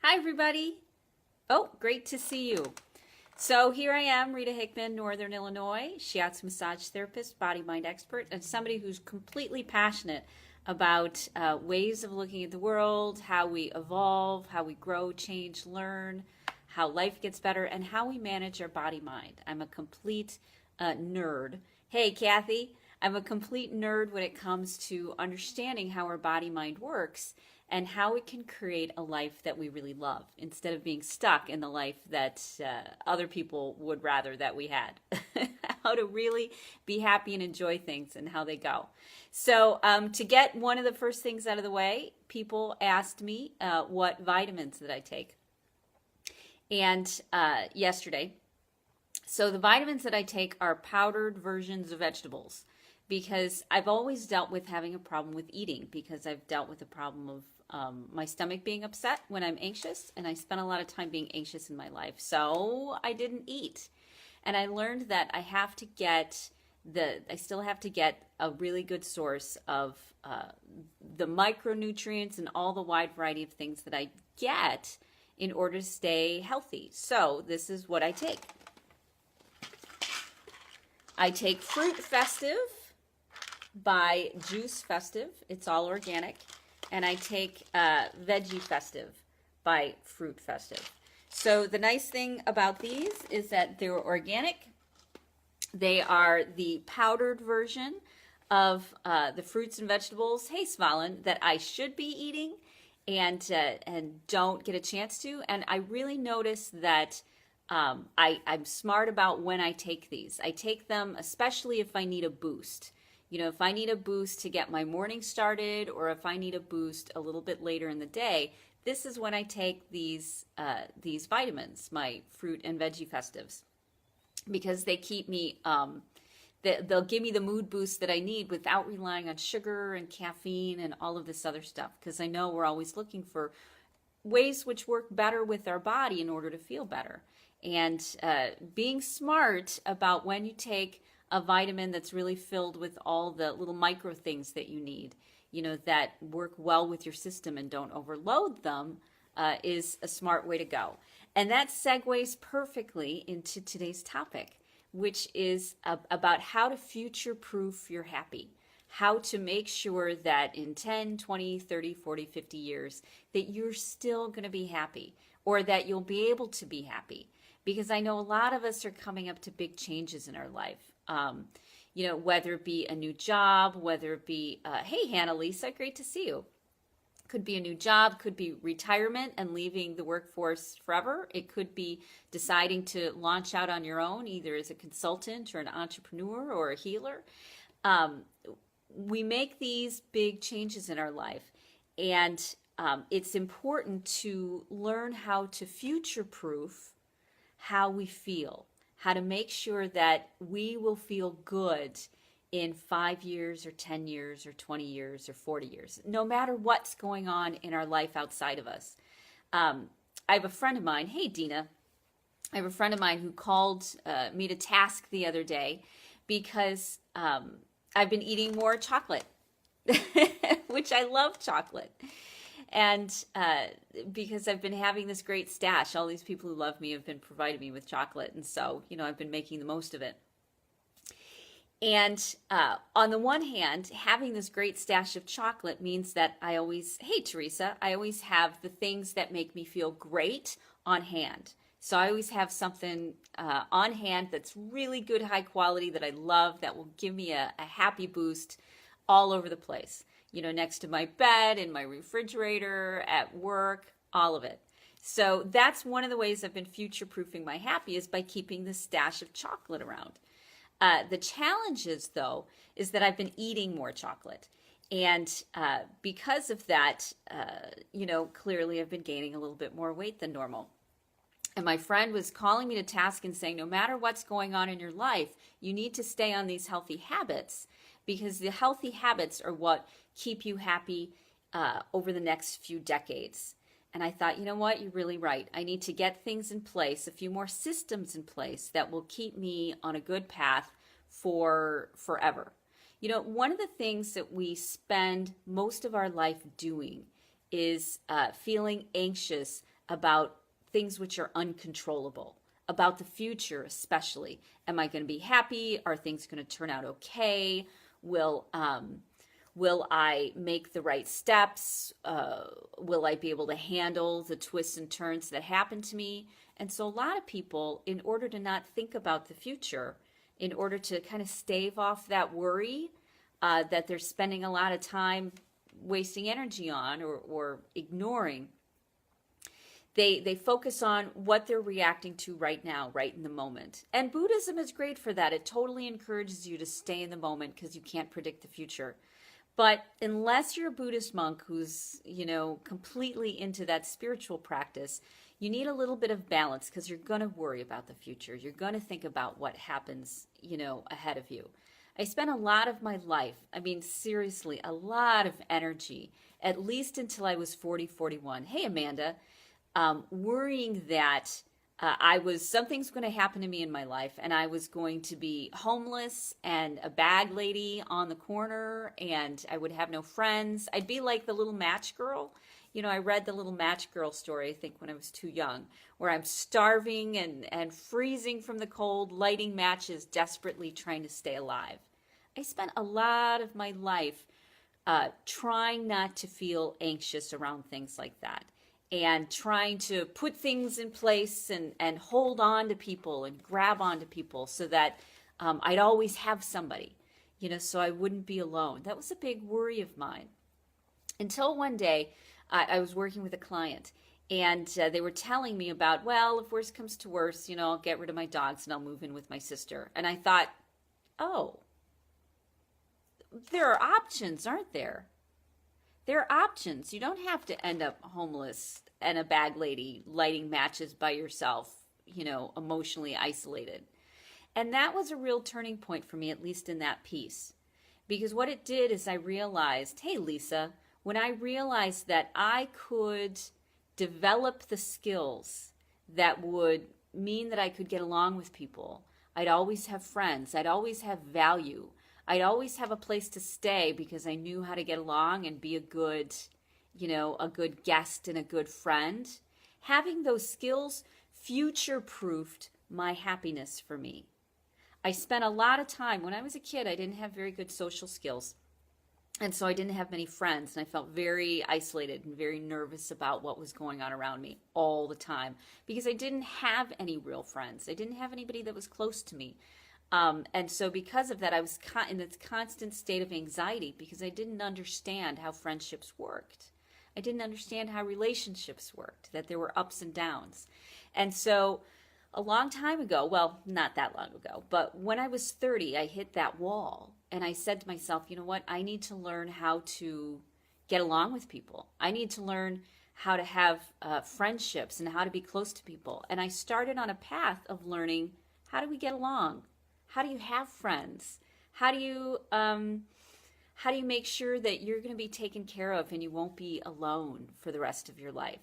Hi, everybody. Oh, great to see you. So here I am, Rita Hickman, Northern Illinois, shiatsu massage therapist, body mind expert, and somebody who's completely passionate about ways of looking at the world, how we evolve, how we grow, change, learn, how life gets better, and how we manage our body mind. I'm a complete nerd. Hey, Kathy, I'm a complete nerd when it comes to understanding how our body mind works and how it can create a life that we really love instead of being stuck in the life that other people would rather that we had. How to really be happy and enjoy things and how they go. So, to get one of the first things out of the way, people asked me what vitamins that I take. And yesterday, so the vitamins that I take are powdered versions of vegetables because I've always dealt with having a problem with eating because I've dealt with the problem of my stomach being upset when I'm anxious, and I spent a lot of time being anxious in my life. So I didn't eat. And I learned that I still have to get a really good source of the micronutrients and all the wide variety of things that I get in order to stay healthy. So this is what I take. I take Fruit Festive by Juice Festive. It's all organic. And I take Veggie Festive by Fruit Festive. So the nice thing about these is that they're organic. They are the powdered version of the fruits and vegetables, hey Svalin, that I should be eating and don't get a chance to. And I really notice that I'm smart about when I take these. I take them especially if I need a boost. You know, if I need a boost to get my morning started, or if I need a boost a little bit later in the day, this is when I take these vitamins, my fruit and veggie festives, because they keep me, they'll give me the mood boost that I need without relying on sugar and caffeine and all of this other stuff. Because I know we're always looking for ways which work better with our body in order to feel better. And being smart about when you take a vitamin that's really filled with all the little micro things that you need, you know, that work well with your system and don't overload them, is a smart way to go. And that segues perfectly into today's topic, which is about how to future-proof your happy. How to make sure that in 10, 20, 30, 40, 50 years that you're still going to be happy, or that you'll be able to be happy. Because I know a lot of us are coming up to big changes in our life. You know, whether it be a new job, whether it be, hey, Hannah Lisa, great to see you. Could be a new job, could be retirement and leaving the workforce forever. It could be deciding to launch out on your own, either as a consultant or an entrepreneur or a healer. We make these big changes in our life, and it's important to learn how to future-proof how we feel, how to make sure that we will feel good in 5 years or 10 years or 20 years or 40 years, no matter what's going on in our life outside of us. I have a friend of mine, hey Dina, I have a friend of mine who called me to task the other day because I've been eating more chocolate, which I love chocolate. And because I've been having this great stash, all these people who love me have been providing me with chocolate. And so, you know, I've been making the most of it. And on the one hand, having this great stash of chocolate means that I always, hey, Teresa, I always have the things that make me feel great on hand. So I always have something on hand that's really good, high quality, that I love, that will give me a happy boost all over the place. You know, next to my bed, in my refrigerator, at work, all of it. So that's one of the ways I've been future-proofing my happy, is by keeping this stash of chocolate around. The challenge is, though, is that I've been eating more chocolate. And because of that, you know, clearly I've been gaining a little bit more weight than normal. And my friend was calling me to task and saying, no matter what's going on in your life, you need to stay on these healthy habits, because the healthy habits are what keep you happy over the next few decades. And I thought, you know what, you're really right. I need to get things in place, a few more systems in place that will keep me on a good path for forever. You know, one of the things that we spend most of our life doing is feeling anxious about things which are uncontrollable, about the future especially. Am I going to be happy? Are things going to turn out okay? Will I make the right steps? Will I be able to handle the twists and turns that happen to me? And so a lot of people, in order to not think about the future, in order to kind of stave off that worry that they're spending a lot of time wasting energy on or ignoring, they focus on what they're reacting to right now, right in the moment. And Buddhism is great for that. It totally encourages you to stay in the moment because you can't predict the future. But unless you're a Buddhist monk who's, completely into that spiritual practice, you need a little bit of balance because you're going to worry about the future. You're going to think about what happens, ahead of you. I spent a lot of my life, seriously, a lot of energy, at least until I was 40, 41. Hey, Amanda, worrying that something's going to happen to me in my life, and I was going to be homeless and a bag lady on the corner, and I would have no friends. I'd be like the little match girl. I read the little match girl story, I think, when I was too young, where I'm starving and freezing from the cold, lighting matches, desperately trying to stay alive. I spent a lot of my life trying not to feel anxious around things like that, and trying to put things in place and hold on to people and grab onto people so that I'd always have somebody, so I wouldn't be alone. That was a big worry of mine. Until one day, I was working with a client, and they were telling me about, well, if worse comes to worse, I'll get rid of my dogs and I'll move in with my sister. And I thought, oh, there are options, aren't there? There are options. You don't have to end up homeless and a bag lady lighting matches by yourself, emotionally isolated. And that was a real turning point for me, at least in that piece. Because what it did is I realized, hey, Lisa, when I realized that I could develop the skills that would mean that I could get along with people, I'd always have friends, I'd always have value, I'd always have a place to stay because I knew how to get along and be a good guest and a good friend. Having those skills future-proofed my happiness for me. I spent a lot of time, when I was a kid, I didn't have very good social skills. And so I didn't have many friends, and I felt very isolated and very nervous about what was going on around me all the time because I didn't have any real friends. I didn't have anybody that was close to me. And so because of that, I was in this constant state of anxiety because I didn't understand how friendships worked. I didn't understand how relationships worked, that there were ups and downs. And so a long time ago, well, not that long ago, but when I was 30, I hit that wall. And I said to myself, you know what? I need to learn how to get along with people. I need to learn how to have friendships and how to be close to people. And I started on a path of learning, how do we get along? How do you have friends? How do you make sure that you're going to be taken care of and you won't be alone for the rest of your life?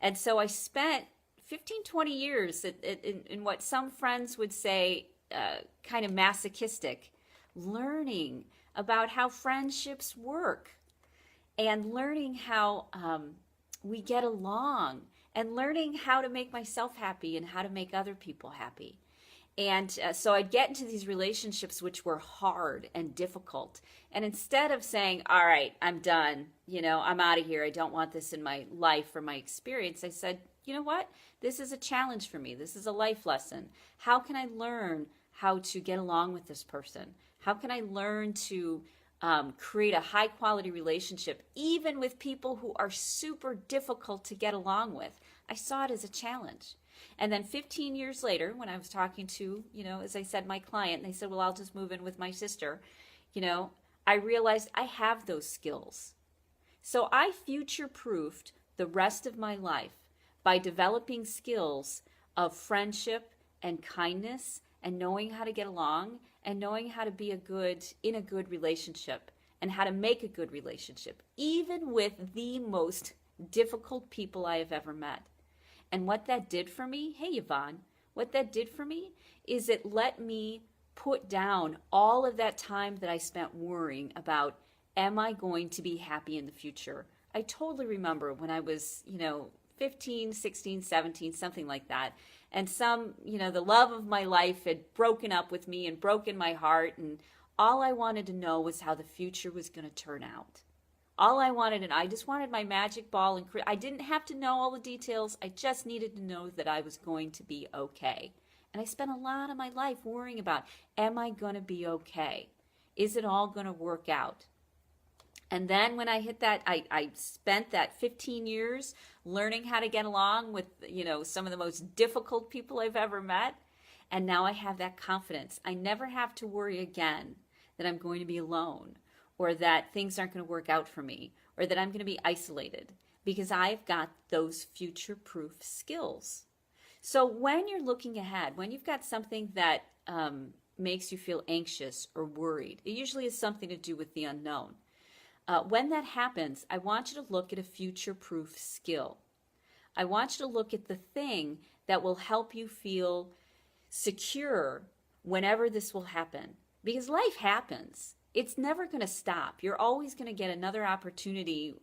And so I spent 15, 20 years in what some friends would say kind of masochistic, learning about how friendships work and learning how we get along and learning how to make myself happy and how to make other people happy. And so I'd get into these relationships which were hard and difficult. And instead of saying, all right, I'm done, I'm out of here, I don't want this in my life or my experience, I said, you know what? This is a challenge for me. This is a life lesson. How can I learn how to get along with this person? How can I learn to create a high quality relationship, even with people who are super difficult to get along with? I saw it as a challenge. And then 15 years later, when I was talking to, as I said, my client, and they said, well, I'll just move in with my sister, I realized I have those skills. So I future-proofed the rest of my life by developing skills of friendship and kindness and knowing how to get along and knowing how to be in a good relationship and how to make a good relationship, even with the most difficult people I have ever met. And what that did for me, hey Yvonne, what that did for me is it let me put down all of that time that I spent worrying about, am I going to be happy in the future? I totally remember when I was, 15, 16, 17, something like that. And the love of my life had broken up with me and broken my heart. And all I wanted to know was how the future was going to turn out. All I wanted, and I just wanted my magic ball, and I didn't have to know all the details. I just needed to know that I was going to be okay. And I spent a lot of my life worrying about, am I going to be okay? Is it all going to work out? And then when I hit that, I spent that 15 years learning how to get along with, some of the most difficult people I've ever met. And now I have that confidence. I never have to worry again that I'm going to be alone, or that things aren't going to work out for me, or that I'm going to be isolated, because I've got those future-proof skills. So when you're looking ahead, when you've got something that makes you feel anxious or worried, it usually has something to do with the unknown. When that happens, I want you to look at a future-proof skill. I want you to look at the thing that will help you feel secure whenever this will happen. Because life happens. It's never going to stop. You're always going to get another opportunity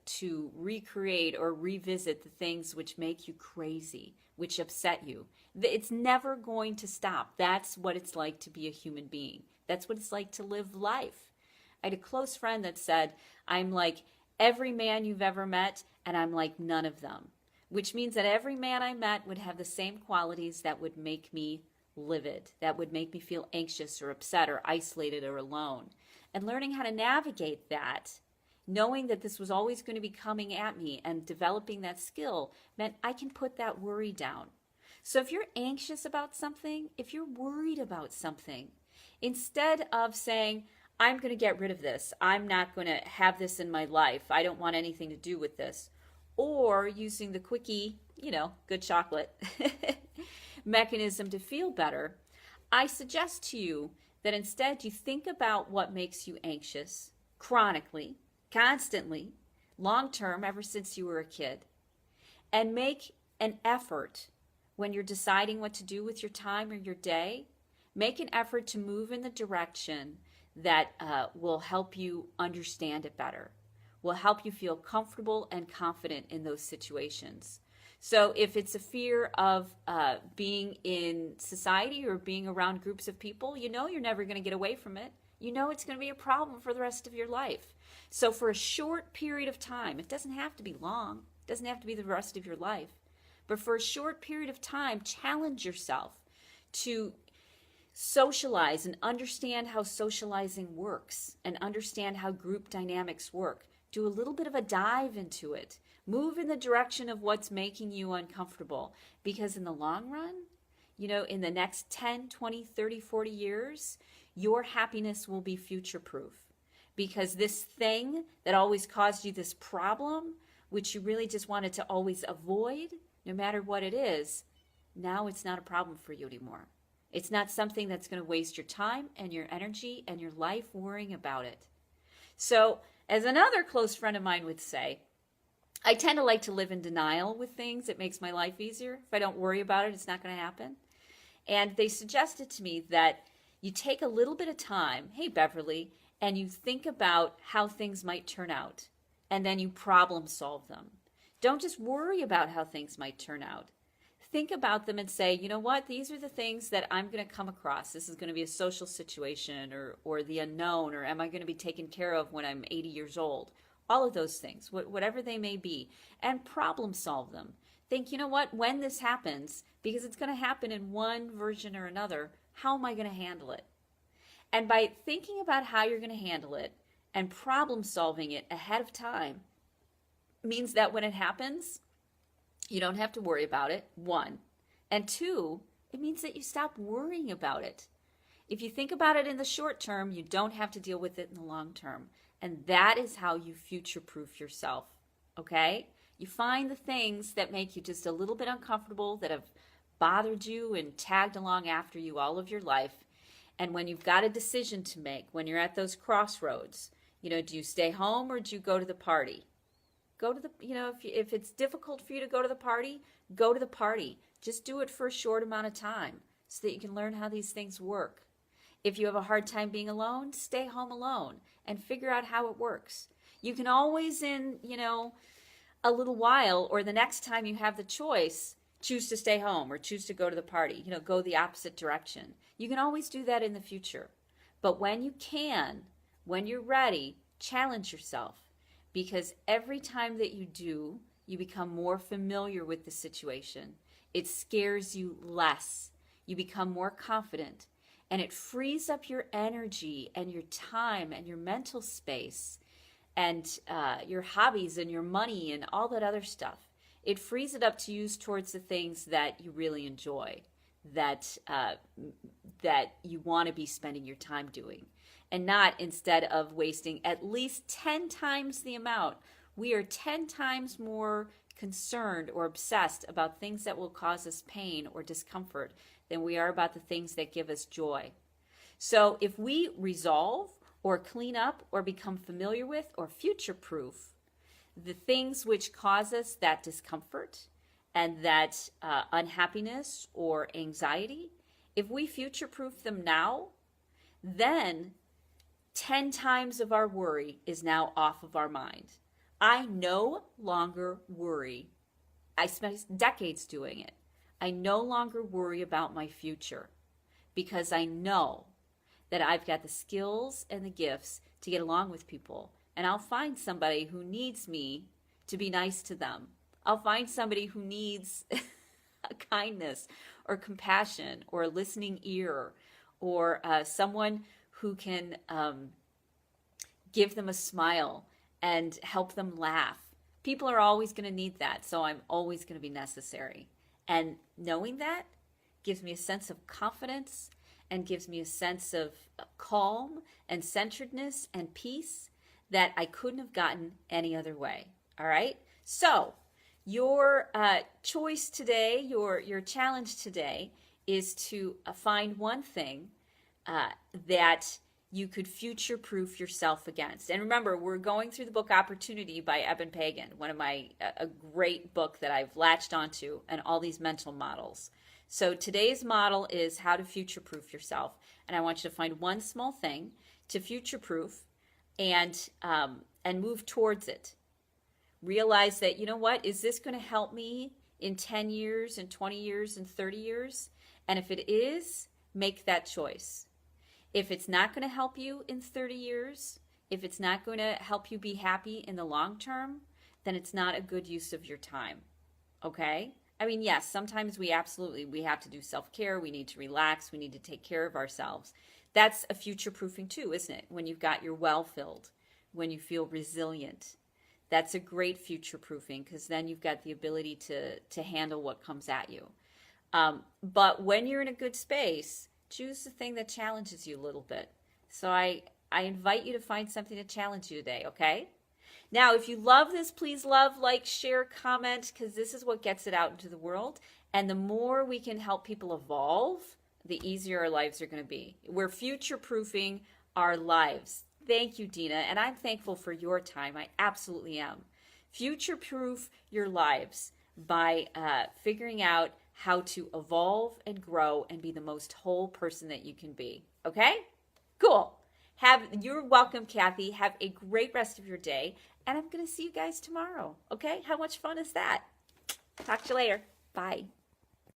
to recreate or revisit the things which make you crazy, which upset you. It's never going to stop. That's what it's like to be a human being. That's what it's like to live life. I had a close friend that said, I'm like every man you've ever met, and I'm like none of them. Which means that every man I met would have the same qualities that would make me livid, that would make me feel anxious or upset or isolated or alone. And learning how to navigate that, knowing that this was always going to be coming at me, and developing that skill meant I can put that worry down. So if you're anxious about something, if you're worried about something, instead of saying, I'm going to get rid of this, I'm not going to have this in my life, I don't want anything to do with this, or using the quickie, good chocolate mechanism to feel better, I suggest to you that instead you think about what makes you anxious chronically, constantly, long-term, ever since you were a kid, and make an effort when you're deciding what to do with your time or your day, make an effort to move in the direction that will help you understand it better, will help you feel comfortable and confident in those situations. So if it's a fear of being in society or being around groups of people, you're never going to get away from it. It's going to be a problem for the rest of your life. So for a short period of time, it doesn't have to be long, it doesn't have to be the rest of your life, but for a short period of time, challenge yourself to socialize and understand how socializing works and understand how group dynamics work. Do a little bit of a dive into it. Move in the direction of what's making you uncomfortable, because in the long run, in the next 10, 20, 30, 40 years, your happiness will be future-proof, because this thing that always caused you this problem, which you really just wanted to always avoid, no matter what it is, now it's not a problem for you anymore. It's not something that's going to waste your time and your energy and your life worrying about it. So, as another close friend of mine would say, I tend to like to live in denial with things. It makes my life easier. If I don't worry about it, it's not going to happen. And they suggested to me that you take a little bit of time, hey Beverly, and you think about how things might turn out, and then you problem solve them. Don't just worry about how things might turn out. Think about them and say, you know what, these are the things that I'm going to come across. This is going to be a social situation, or the unknown, or am I going to be taken care of when I'm 80 years old? All of those things, whatever they may be, and problem solve them. Think, you know what, when this happens, because it's going to happen in one version or another, how am I going to handle it? And by thinking about how you're going to handle it and problem solving it ahead of time means that when it happens, you don't have to worry about it, one. And two, it means that you stop worrying about it. If you think about it in the short term, you don't have to deal with it in the long term. And that is how you future-proof yourself, okay? You find the things that make you just a little bit uncomfortable, that have bothered you and tagged along after you all of your life. And when you've got a decision to make, when you're at those crossroads, do you stay home or do you go to the party? Go to the, if it's difficult for you to go to the party, go to the party. Just do it for a short amount of time so that you can learn how these things work. If you have a hard time being alone, stay home alone and figure out how it works. You can always, in, a little while, or the next time you have the choice, choose to stay home or choose to go to the party, go the opposite direction. You can always do that in the future. But when you can, when you're ready, challenge yourself, because every time that you do, you become more familiar with the situation. It scares you less. You become more confident, and it frees up your energy and your time and your mental space and your hobbies and your money and all that other stuff. It frees it up to use towards the things that you really enjoy, that you want to be spending your time doing, and not instead of wasting at least 10 times the amount. We are 10 times more concerned or obsessed about things that will cause us pain or discomfort than we are about the things that give us joy. So if we resolve or clean up or become familiar with or future-proof the things which cause us that discomfort and that unhappiness or anxiety, if we future-proof them now, then 10 times of our worry is now off of our mind. I no longer worry. I spent decades doing it. I no longer worry about my future because I know that I've got the skills and the gifts to get along with people. And I'll find somebody who needs me to be nice to them. I'll find somebody who needs a kindness or compassion or a listening ear, or someone who can give them a smile and help them laugh. People are always going to need that, so I'm always going to be necessary. And knowing that gives me a sense of confidence and gives me a sense of calm and centeredness and peace that I couldn't have gotten any other way. All right? So your choice today, your challenge today is to find one thing that you could future-proof yourself against. And remember, we're going through the book Opportunity by Eben Pagan, one of my, a great book that I've latched onto, and all these mental models. So today's model is how to future-proof yourself. And I want you to find one small thing to future-proof and move towards it. Realize that, you know what, is this going to help me in 10 years, in 20 years, in 30 years? And if it is, make that choice. If it's not going to help you in 30 years, if it's not going to help you be happy in the long term, then it's not a good use of your time. Okay? I mean, yes, sometimes we have to do self-care. We need to relax. We need to take care of ourselves. That's a future-proofing too, isn't it? When you've got your well filled, when you feel resilient. That's a great future-proofing, because then you've got the ability to handle what comes at you. But when you're in a good space, choose the thing that challenges you a little bit. So I invite you to find something to challenge you today, okay? Now, if you love this, please love, like, share, comment, because this is what gets it out into the world. And the more we can help people evolve, the easier our lives are going to be. We're future-proofing our lives. Thank you, Dina, and I'm thankful for your time. I absolutely am. Future-proof your lives by figuring out how to evolve and grow and be the most whole person that you can be. Okay? Cool. You're welcome, Kathy. Have a great rest of your day, and I'm going to see you guys tomorrow. Okay? How much fun is that? Talk to you later. Bye.